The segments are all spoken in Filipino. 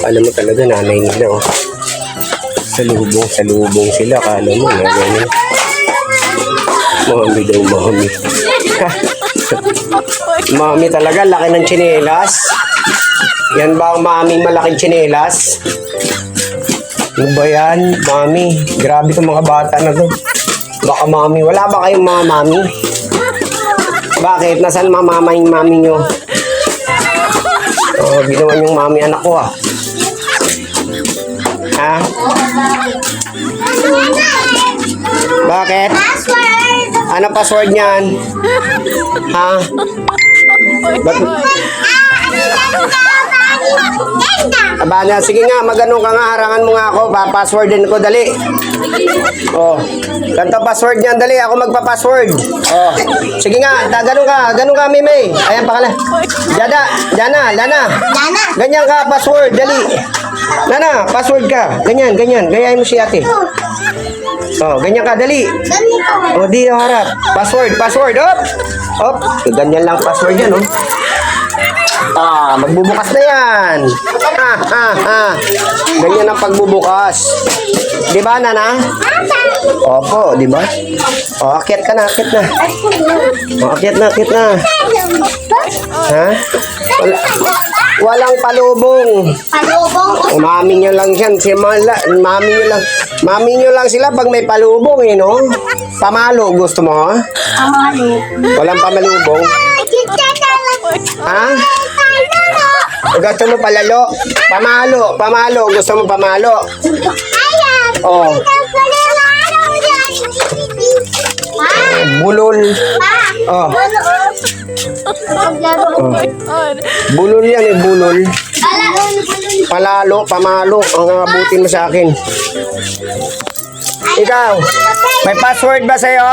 Alam mo talaga, nanay nila, oh. Salubong sila. Kala mo, ganyan. Mami daw, mami. Mami talaga, laki ng tsinelas. Yan ba ang maming malaking tsinelas? Ano ba yan, mami? Grabe itong mga bata na to. Baka mami, wala ba kayong mga mami? Bakit? Nasaan mama yung mami nyo? Oh, ginawa niyong mami anak ko, ah. Ha? Bakit? Password! Ano password niyan? Ha? Ba't? Aba na, sige nga, magano ka nga, harangan mo nga ako, pa-password din ko, dali. Oh, ganito password niyan, dali, ako magpa-password. Oh, sige nga, ganun ka, Mimay. Ayan, pakala. Lana. Ganyan ka, password, dali. Lana, password ka. Ganyan, gayahin mo si ate. Oh, ganyan ka, dali. Oh, di harap. Password, op. Ganyan lang password yan, oh. Magbubukas na yan. Ganyan ang pagbubukas. Di ba, Nana? Opo, di ba? O, akyat na. O, akyat na. Ha? Walang palubong. Mami nyo lang yan. Mami nyo lang sila pag may palubong, eh, no? Pamalo, gusto mo? Walang pamalubong. Ha? Gusto mo palalo? Pamalo. Gusto mo pamalo? Oh. Bulol. Oh. Bulol yan, eh, bulol. Pamalo. Ang abutin mo sa akin. Ikaw, may password ba sa'yo?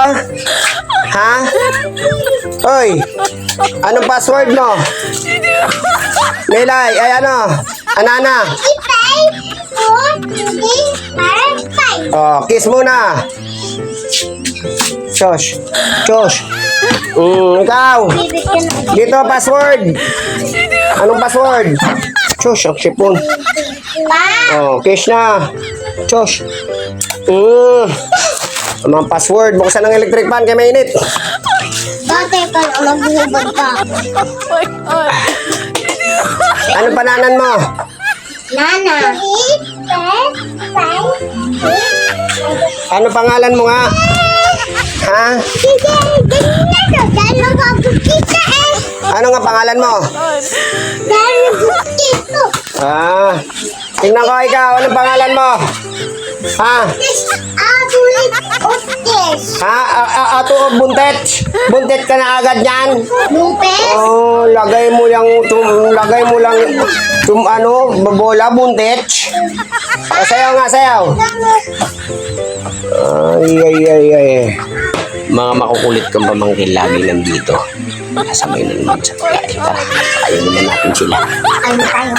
Ha? Hoy, anong password mo? Lelay, ay ano? Anana? Oh, kiss muna. Josh. Ikaw. Dito, password. Anong password? Josh, ang sipon. Oh, kiss na. Josh. Ang password. Buksan ng electric fan kaya mainit. Dati ka lang naghubad ka. Ano pananan mo? Nana. Ano pangalan mo nga? Ha? Ano nga pangalan mo? Tingnan ko ikaw. Anong pangalan mo? Ha? Ato buntet. Buntet ka na agad yan. Oh, lagay mo lang bola buntet. Sayaw. Ay. Mga makukulit kang pamangkin lagi nandito. Kasabay na naman sa pagkain. Ayaw naman natin sila. Ano tayo?